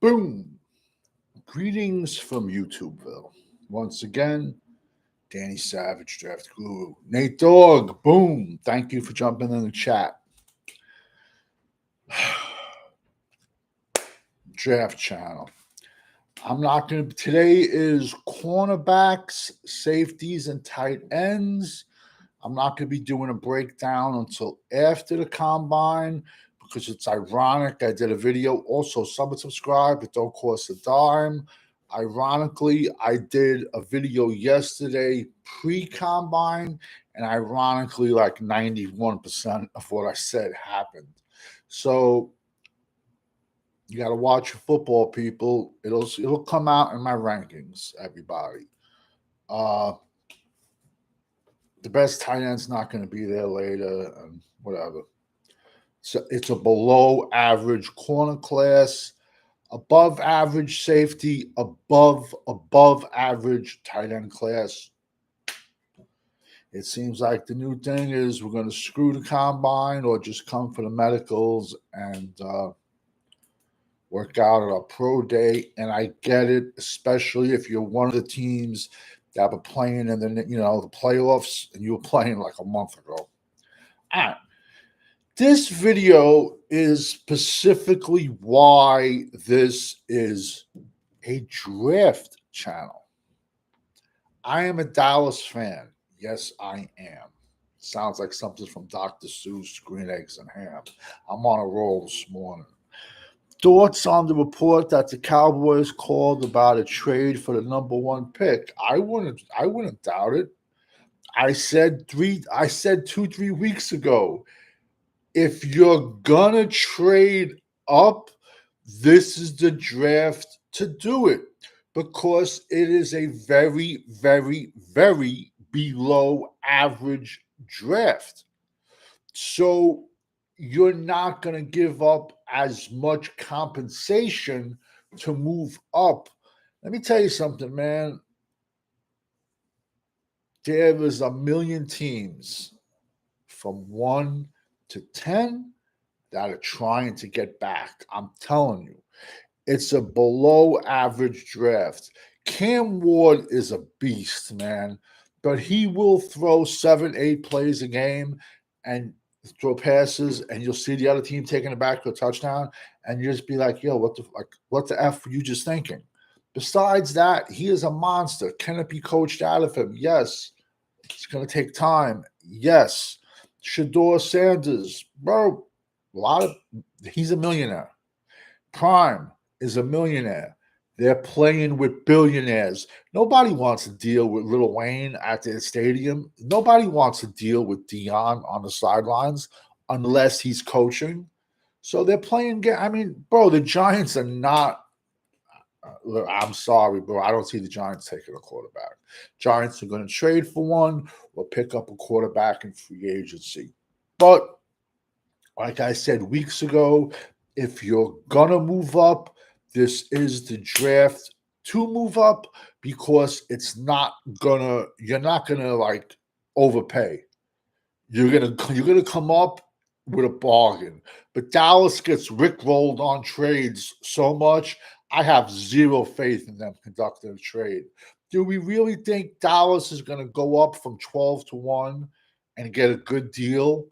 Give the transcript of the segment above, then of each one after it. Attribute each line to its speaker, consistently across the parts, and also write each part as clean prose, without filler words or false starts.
Speaker 1: Boom. Greetings from YouTubeville. Once again, Danny Savage, Draft Guru. Nate Dogg, boom. Thank you for jumping in the chat. Draft channel. Today is cornerbacks, safeties, and tight ends. I'm not going to be doing a breakdown until after the combine because it's ironic. I did a video. Also, subscribe. It don't cost a dime. Ironically, I did a video yesterday pre-combine, and ironically, like 91% of what I said happened. So you got to watch your football, people. It'll come out in my rankings, everybody. The best tight end's not going to be there later, and whatever. So it's a below average corner class, above average safety, above average tight end class. It seems like the new thing is we're going to screw the combine or just come for the medicals and work out at our pro day. And I get it, especially if you're one of the teams that were playing in the playoffs and you were playing like a month ago. All right. This video is specifically why this is a draft channel. I am a Dallas fan. Yes, I am. Sounds like something from Dr. Seuss, Green Eggs and Ham. I'm on a roll this morning. Thoughts on the report that the Cowboys called about a trade for the number one pick? I wouldn't doubt it. I said 2-3 weeks ago, if you're gonna trade up, this is the draft to do it because it is a very, very, very below average draft. So you're not going to give up as much compensation to move up. Let me tell you something, man. There is a million teams from 1 to 10 that are trying to get back. I'm telling you, it's a below average draft. Cam Ward is a beast, man, but he will throw 7-8 plays a game and throw passes, and you'll see the other team taking it back to a touchdown, and you just be like, yo, what the F were you just thinking? Besides that, he is a monster. Can it be coached out of him? Yes. It's going to take time. Yes. Shador Sanders, bro, he's a millionaire. Prime is a millionaire. They're playing with billionaires. Nobody wants to deal with Lil Wayne at their stadium. Nobody wants to deal with Dion on the sidelines unless he's coaching. So they're playing. I mean, bro, the Giants are not. I'm sorry, bro. I don't see the Giants taking a quarterback. Giants are going to trade for one or pick up a quarterback in free agency. But like I said weeks ago, if you're going to move up, this is the draft to move up because you're not gonna like overpay. You're gonna come up with a bargain. But Dallas gets rickrolled on trades so much. I have zero faith in them conducting a trade. Do we really think Dallas is going to go up from 12-1 and get a good deal?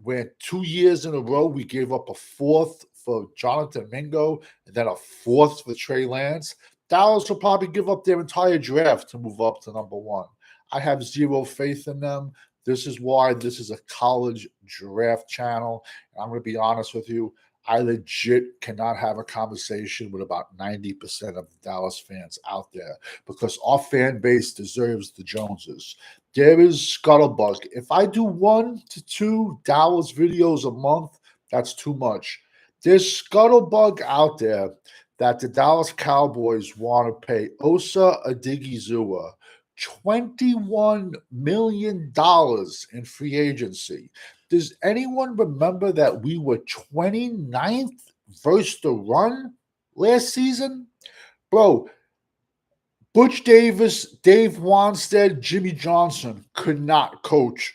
Speaker 1: Where 2 years in a row we gave up a fourth for Jonathan Mingo and then a fourth for Trey Lance. Dallas will probably give up their entire draft to move up to number one. I have zero faith in them. This is why this is a college draft channel. And I'm going to be honest with you. I legit cannot have a conversation with about 90% of the Dallas fans out there because our fan base deserves the Joneses. There is scuttlebutt. If I do 1 to 2 Dallas videos a month, that's too much. There's scuttlebutt out there that the Dallas Cowboys want to pay OSA Odighizuwa $21 million in free agency. Does anyone remember that we were 29th versus the run last season? Bro, Butch Davis, Dave Wanstead, Jimmy Johnson could not coach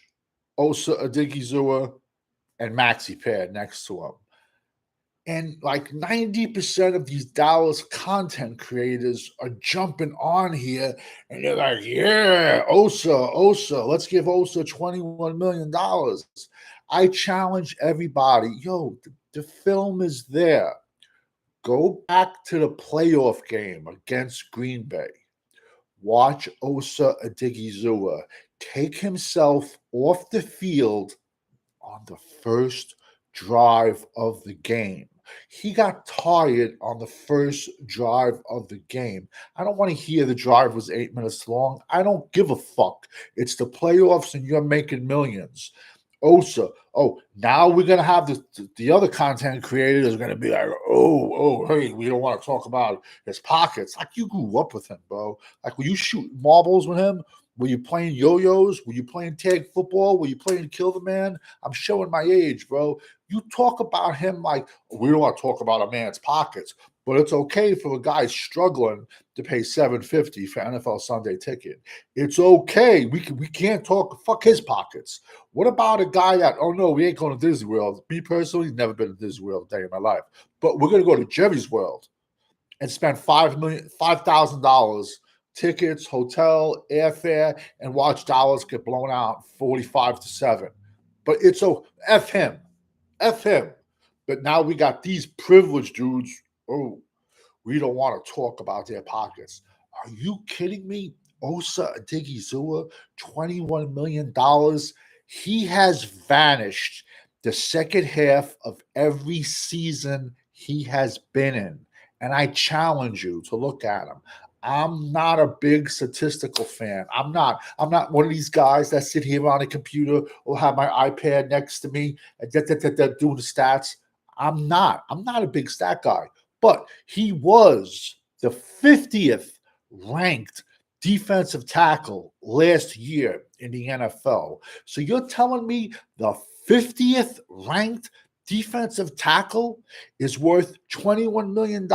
Speaker 1: Osa Odighizuwa and Maxi Pad next to him. And like 90% of these Dallas content creators are jumping on here and they're like, yeah, OSA, let's give OSA $21 million. I challenge everybody, yo, the film is there. Go back to the playoff game against Green Bay. Watch Osa Odigizua take himself off the field on the first drive of the game. He got tired on the first drive of the game. I don't want to hear the drive was 8 minutes long. I don't give a fuck. It's the playoffs and you're making millions. Osa. Oh, now we're gonna have the other content creators are gonna be like, hey, we don't want to talk about his pockets. Like you grew up with him, bro. Like were you shooting marbles with him? Were you playing yo-yos? Were you playing tag football? Were you playing kill the man? I'm showing my age, bro. You talk about him like we don't want to talk about a man's pockets, but it's okay for a guy struggling to pay $7.50 for NFL Sunday ticket. It's okay. We can't talk fuck his pockets. What about a guy that, oh no, we ain't going to Disney World? Me personally, never been to Disney World a day in my life. But we're gonna go to Jerry's World and spend $5,000 tickets, hotel, airfare, and watch Dallas get blown out 45-7. But it's F him. F him. But now we got these privileged dudes. Oh, we don't want to talk about their pockets. Are you kidding me? Osa Odigizua, $21 million. He has vanished the second half of every season he has been in. And I challenge you to look at him. I'm not a big statistical fan. I'm not. I'm not one of these guys that sit here on a computer or have my iPad next to me and doing the stats. I'm not. I'm not a big stat guy. But he was the 50th ranked defensive tackle last year in the NFL. So you're telling me the 50th ranked defensive tackle is worth $21 million,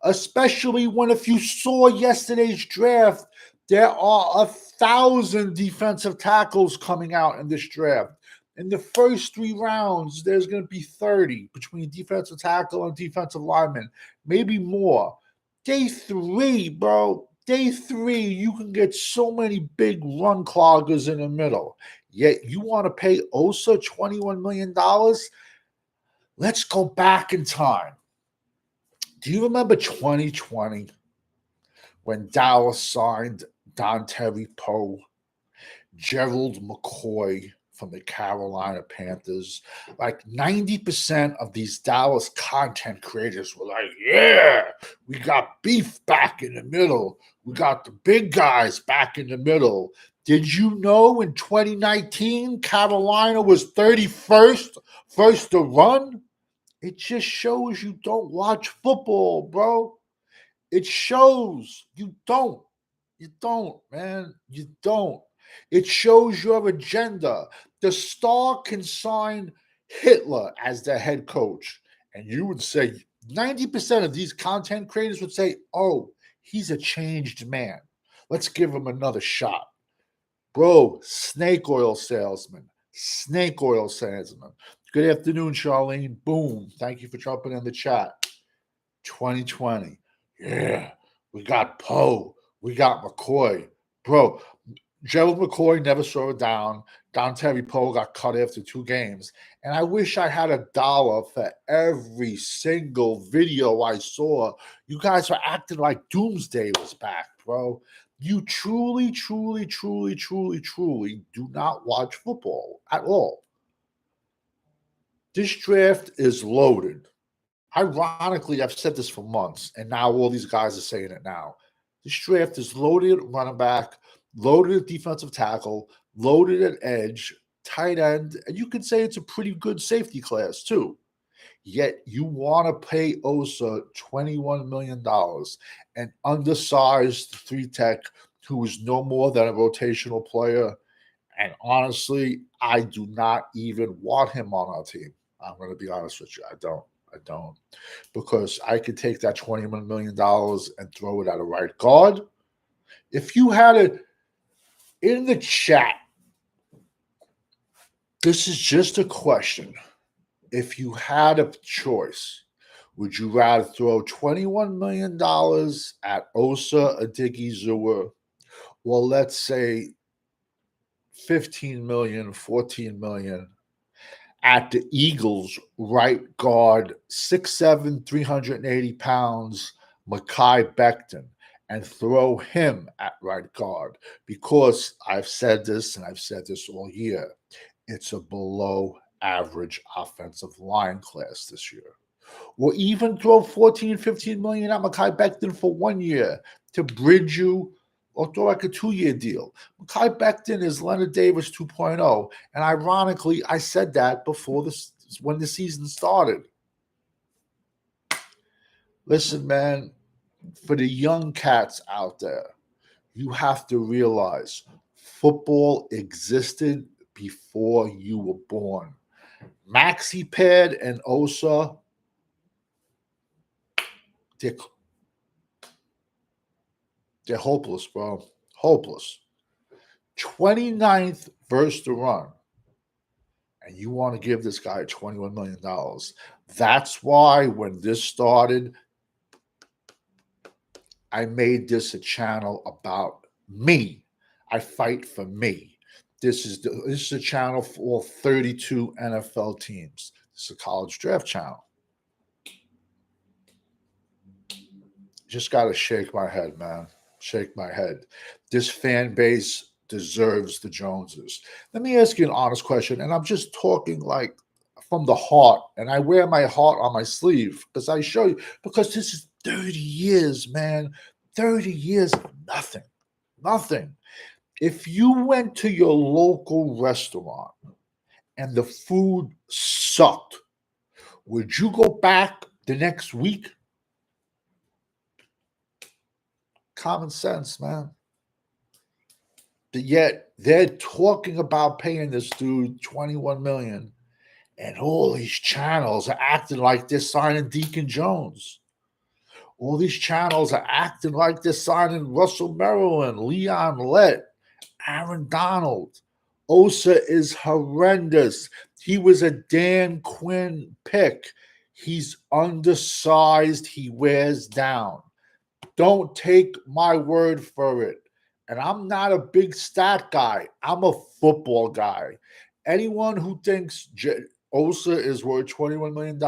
Speaker 1: especially when if you saw yesterday's draft, there are 1,000 defensive tackles coming out in this draft. In the first 3 rounds, there's going to be 30 between defensive tackle and defensive lineman, maybe more. Day 3, bro. Day 3, you can get so many big run cloggers in the middle. Yet you want to pay Osa $21 million? Let's go back in time. Do you remember 2020 when Dallas signed Dontari Poe, Gerald McCoy from the Carolina Panthers? Like 90% of these Dallas content creators were like, yeah, we got beef back in the middle. We got the big guys back in the middle. Did you know in 2019, Carolina was 31st, first to run? It just shows you don't watch football, bro. It shows you don't. You don't, man. You don't. It shows your agenda. The Star can sign Hitler as their head coach. And you would say 90% of these content creators would say, oh, he's a changed man. Let's give him another shot. Bro, snake oil salesman. Snake oil salesman. Good afternoon, Charlene. Boom. Thank you for jumping in the chat. 2020. Yeah. We got Poe. We got McCoy. Bro, Gerald McCoy never saw it down. Dontari Poe got cut after 2 games. And I wish I had $1 for every single video I saw. You guys were acting like Doomsday was back, bro. You truly, truly, truly, truly, truly do not watch football at all. This draft is loaded. Ironically, I've said this for months, and now all these guys are saying it now. This draft is loaded at running back, loaded at defensive tackle, loaded at edge, tight end, and you could say it's a pretty good safety class too. Yet you want to pay Osa $21 million, an undersized 3-tech who is no more than a rotational player. And honestly, I do not even want him on our team. I'm going to be honest with you. I don't. Because I could take that $21 million and throw it at a right guard. If you had it in the chat, this is just a question. If you had a choice, Would you rather throw $21 million at OSA Odigizua, or let's say 15 million, 14 million at the Eagles right guard, 6'7", 380 pounds, Mekhi Becton, and throw him at right guard? Because I've said this, and I've said this all year, it's a below average offensive line class this year. Or even throw 14, 15 million at Mekhi Becton for 1 year to bridge you, or throw like a 2-year deal. Mekhi Becton is Leonard Davis 2.0. And ironically, I said that before this, when the season started. Listen, man, for the young cats out there, you have to realize football existed before you were born. Maxi Pad and OSA, they're hopeless, bro. Hopeless. 29th versus the run. And you want to give this guy $21 million. That's why when this started, I made this a channel about me. I fight for me. This is a channel for all 32 NFL teams. This is a college draft channel. Just got to shake my head, man. Shake my head. This fan base deserves the Joneses. Let me ask you an honest question, and I'm just talking like from the heart, and I wear my heart on my sleeve because I show you, because this is 30 years, man. 30 years of nothing. Nothing. If you went to your local restaurant and the food sucked, would you go back the next week? Common sense, man. But yet they're talking about paying this dude $21 million, and all these channels are acting like they're signing Deacon Jones. All these channels are acting like they're signing Russell Maryland, Leon Lett, Aaron Donald. Osa is horrendous. He was a Dan Quinn pick. He's undersized. He wears down. Don't take my word for it. And I'm not a big stat guy. I'm a football guy. Anyone who thinks Osa is worth $21 million,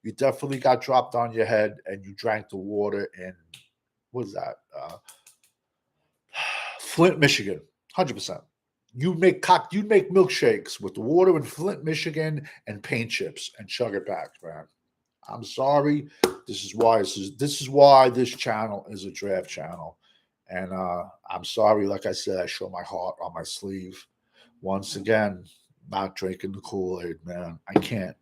Speaker 1: you definitely got dropped on your head and you drank the water in, what is that? Flint, Michigan, 100%. You'd make milkshakes with the water in Flint, Michigan, and paint chips and chug it back, man. I'm sorry. This is why this channel is a draft channel. And I'm sorry, like I said, I show my heart on my sleeve. Once again, not drinking the Kool-Aid, man. I can't.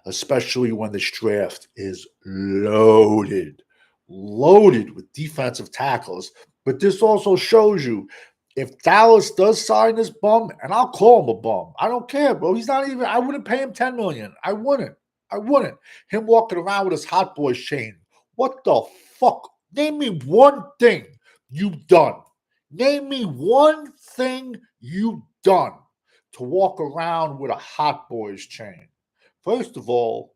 Speaker 1: Especially when this draft is loaded with defensive tackles. But this also shows you, if Dallas does sign this bum, and I'll call him a bum. I don't care, bro. He's not even, I wouldn't pay him $10 million. I wouldn't. Him walking around with his Hot Boys chain. What the fuck? Name me one thing you've done. Name me one thing you've done to walk around with a Hot Boys chain. First of all,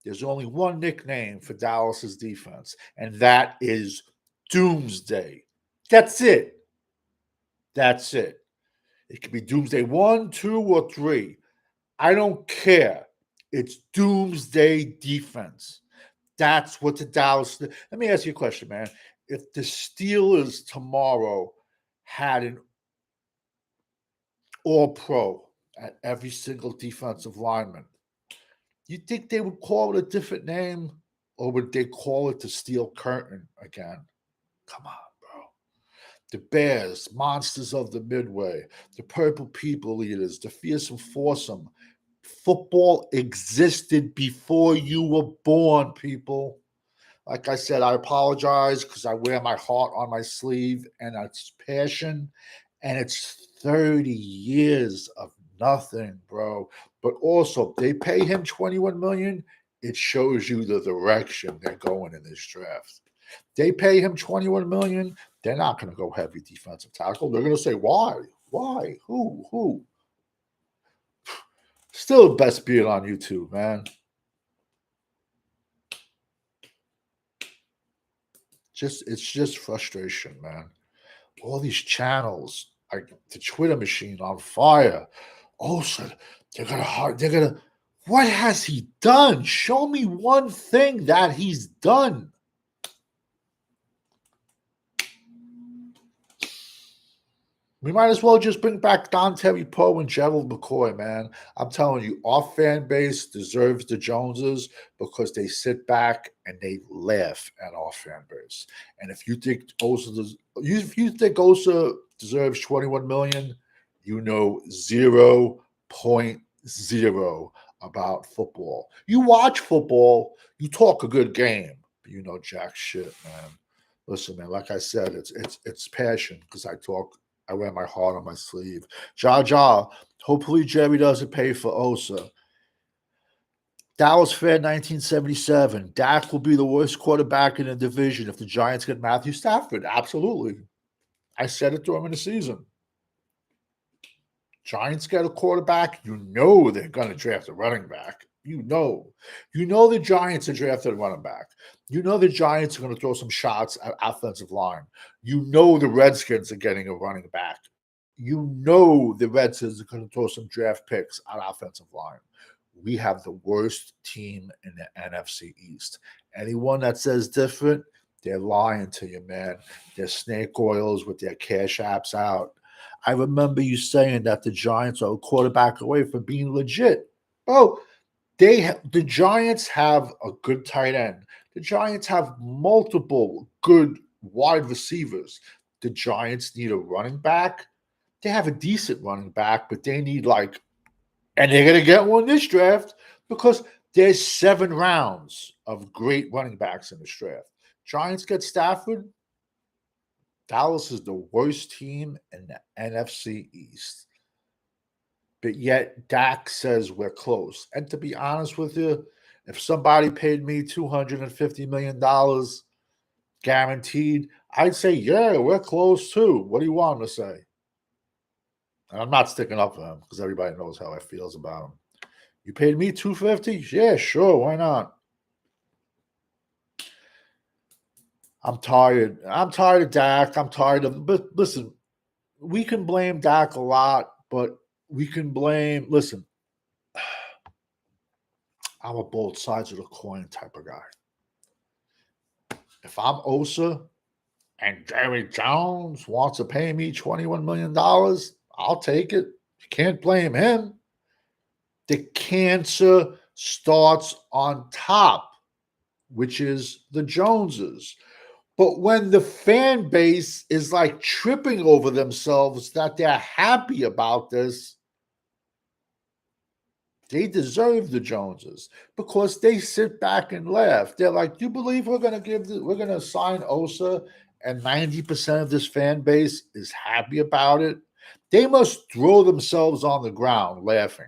Speaker 1: there's only one nickname for Dallas's defense, and that is Doomsday. That's it. It could be Doomsday 1, 2, or 3. I don't care. It's Doomsday defense. That's what the Dallas. Let me ask you a question, man. If the Steelers tomorrow had an all-pro at every single defensive lineman, you think they would call it a different name, or would they call it the Steel Curtain again? Come on, bro. The Bears, monsters of the Midway, the Purple People Eaters, the Fearsome Foursome. Football existed before you were born, people. Like I said, I apologize because I wear my heart on my sleeve, and it's passion, and it's 30 years of nothing, bro. But also, they pay him $21 million. It shows you the direction they're going in this draft. They pay him $21 million. They're not going to go heavy defensive tackle. They're going to say, why? Why? Who? Still the best beard on YouTube, man. It's just frustration, man. All these channels, like the Twitter machine on fire. Also, they're gonna what has he done? Show me one thing that he's done. We might as well just bring back Don Terry Poe and Gerald McCoy, man. I'm telling you, our fan base deserves the Joneses because they sit back and they laugh at our fan base. And if you think Osa deserves 21 million, you know 0.0 about football. You watch football, you talk a good game, but you know jack shit, man. Listen, man, like I said, it's passion because I wear my heart on my sleeve. Ja. Hopefully Jerry doesn't pay for Osa. Dallas fan 1977. Dak will be the worst quarterback in the division if the Giants get Matthew Stafford. Absolutely. I said it during the season. Giants get a quarterback, you know they're going to draft a running back. You know the Giants are drafting a running back. You know the Giants are going to throw some shots at offensive line. You know the Redskins are getting a running back. You know the Redskins are going to throw some draft picks at offensive line. We have the worst team in the NFC East. Anyone that says different, they're lying to you, man. They're snake oils with their cash apps out. I remember you saying that the Giants are a quarterback away from being legit. Oh, the Giants have a good tight end. The Giants have multiple good wide receivers. The Giants need a running back. They have a decent running back, but they need and they're going to get one this draft because there's 7 rounds of great running backs in this draft. Giants get Stafford. Dallas is the worst team in the NFC East. But yet Dak says we're close. And to be honest with you, if somebody paid me $250 million guaranteed, I'd say, yeah, we're close too. What do you want to say? And I'm not sticking up for him because everybody knows how I feels about him. You paid me $250? Yeah, sure, why not? I'm tired. I'm tired of Dak. But listen, we can blame Dak a lot, but we can blame, listen, I'm a both sides of the coin type of guy. If I'm Osa and Jerry Jones wants to pay me $21 million, I'll take it. You can't blame him. The cancer starts on top, which is the Joneses. But when the fan base is like tripping over themselves that they're happy about this, they deserve the Joneses because they sit back and laugh. They're like, "You believe we're going to sign Osa, and 90% of this fan base is happy about it?" They must throw themselves on the ground laughing.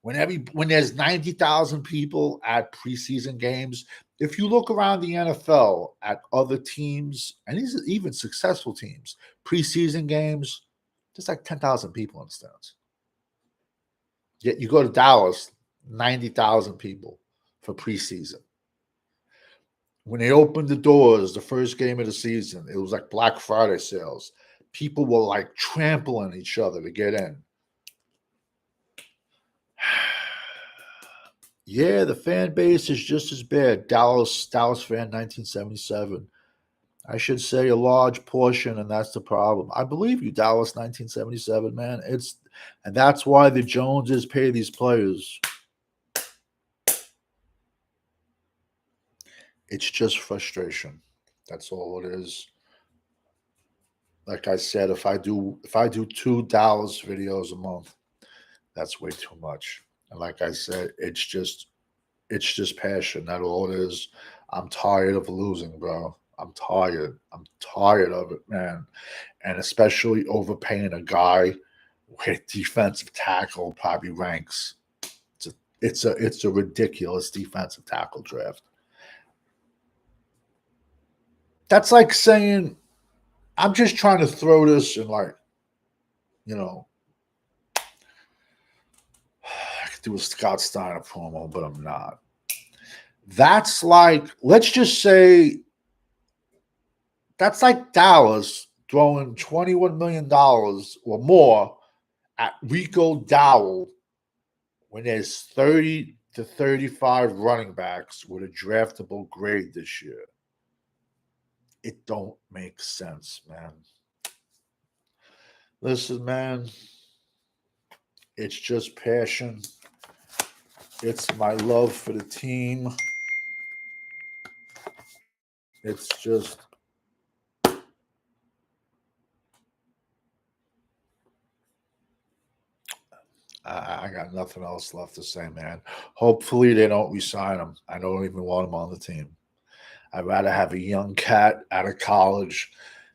Speaker 1: When there's 90,000 people at preseason games, if you look around the NFL at other teams, and these are even successful teams, preseason games, there's like 10,000 people in the stands. Yet you go to Dallas, 90,000 people for preseason. When they opened the doors, the first game of the season, it was like Black Friday sales. People were like trampling each other to get in. Yeah, the fan base is just as bad. Dallas fan 1977. I should say a large portion, and that's the problem. I believe you, Dallas 1977, man. And that's why the Joneses pay these players. It's just frustration. That's all it is. Like I said, if I do 2 Dallas videos a month, that's way too much. And like I said, it's just passion. That's all it is. I'm tired of losing, bro. I'm tired. I'm tired of it, man. And especially overpaying a guy where defensive tackle probably ranks. It's a ridiculous defensive tackle draft. That's like saying I'm just trying to throw this in you know, I could do a Scott Steiner promo, but I'm not. That's like, let's just say That's like Dallas throwing $21 million or more at Rico Dowell when there's 30 to 35 running backs with a draftable grade this year. It don't make sense, man. Listen, man, it's just passion. It's my love for the team. It's just I got nothing else left to say, man. Hopefully they don't resign him. I don't even want him on the team. I'd rather have a young cat out of college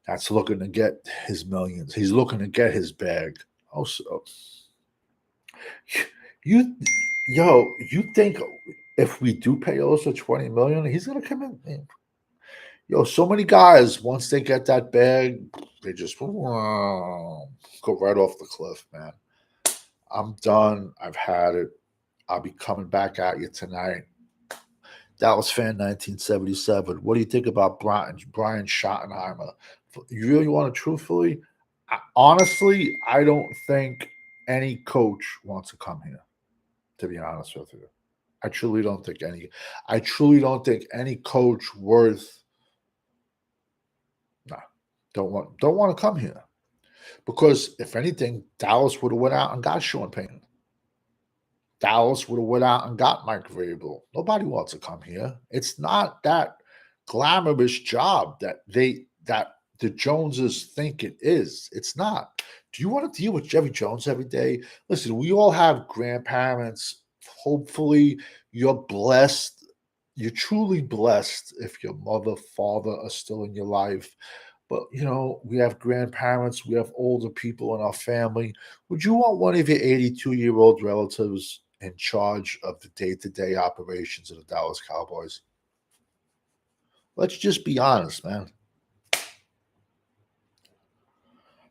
Speaker 1: that's looking to get his millions. He's looking to get his bag. Also, you, you think if we do pay Osa 20 million, he's gonna come in? So many guys once they get that bag, they just go right off the cliff, man. I'm done. I've had it. I'll be coming back at you tonight. Dallas fan 1977. What do you think about Brian Schottenheimer? You really want to truthfully? Honestly, I don't think any coach wants to come here, to be honest with you. I truly don't think any coach worth don't want to come here. Because if anything, Dallas would have went out and got Sean Payton. Dallas would have went out and got Mike Vrabel. Nobody wants to come here. It's not that glamorous job that the Joneses think it is. It's not. Do you want to deal with Jerry Jones every day? Listen, we all have grandparents. Hopefully, you're blessed. You're truly blessed if your mother, father are still in your life. But, we have grandparents, we have older people in our family. Would you want one of your 82-year-old relatives in charge of the day-to-day operations of the Dallas Cowboys? Let's just be honest, man.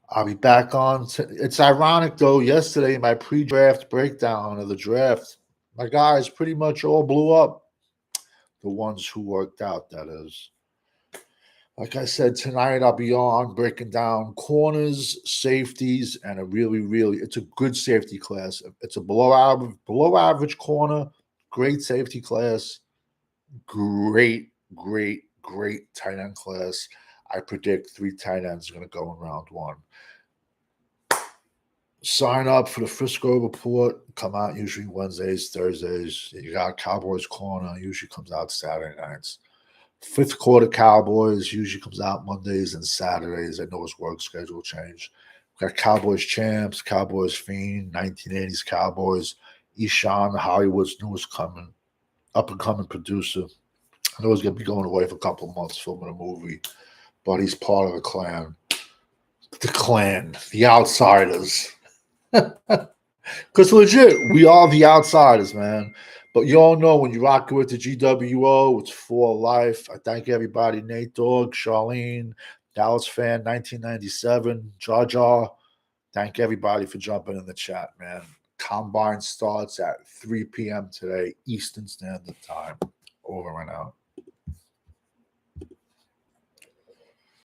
Speaker 1: I'll be back on. It's ironic, though. Yesterday, my pre-draft breakdown of the draft, my guys pretty much all blew up. The ones who worked out, that is. Like I said, tonight I'll be on breaking down corners, safeties, and it's a good safety class. It's a below average corner, great safety class, great tight end class. I predict 3 tight ends are going to go in round 1. Sign up for the Frisco Report. Come out usually Wednesdays, Thursdays. You got Cowboys Corner. Usually comes out Saturday nights. 5th Quarter Cowboys usually comes out Mondays and Saturdays. I know his work schedule changed. We got Cowboys Champs, Cowboys Fiend, 1980s Cowboys. Eshawn, Hollywood's newest up and coming producer. I know he's going to be going away for a couple of months filming a movie, but he's part of the clan. The outsiders. Because legit, we are the outsiders, man. But you all know when you rock with the GWO, it's for life. I thank everybody. Nate Dogg, Charlene, Dallas fan 1997, Jar Jar. Thank everybody for jumping in the chat, man. Combine starts at 3 p.m. today, Eastern Standard Time. Over and out.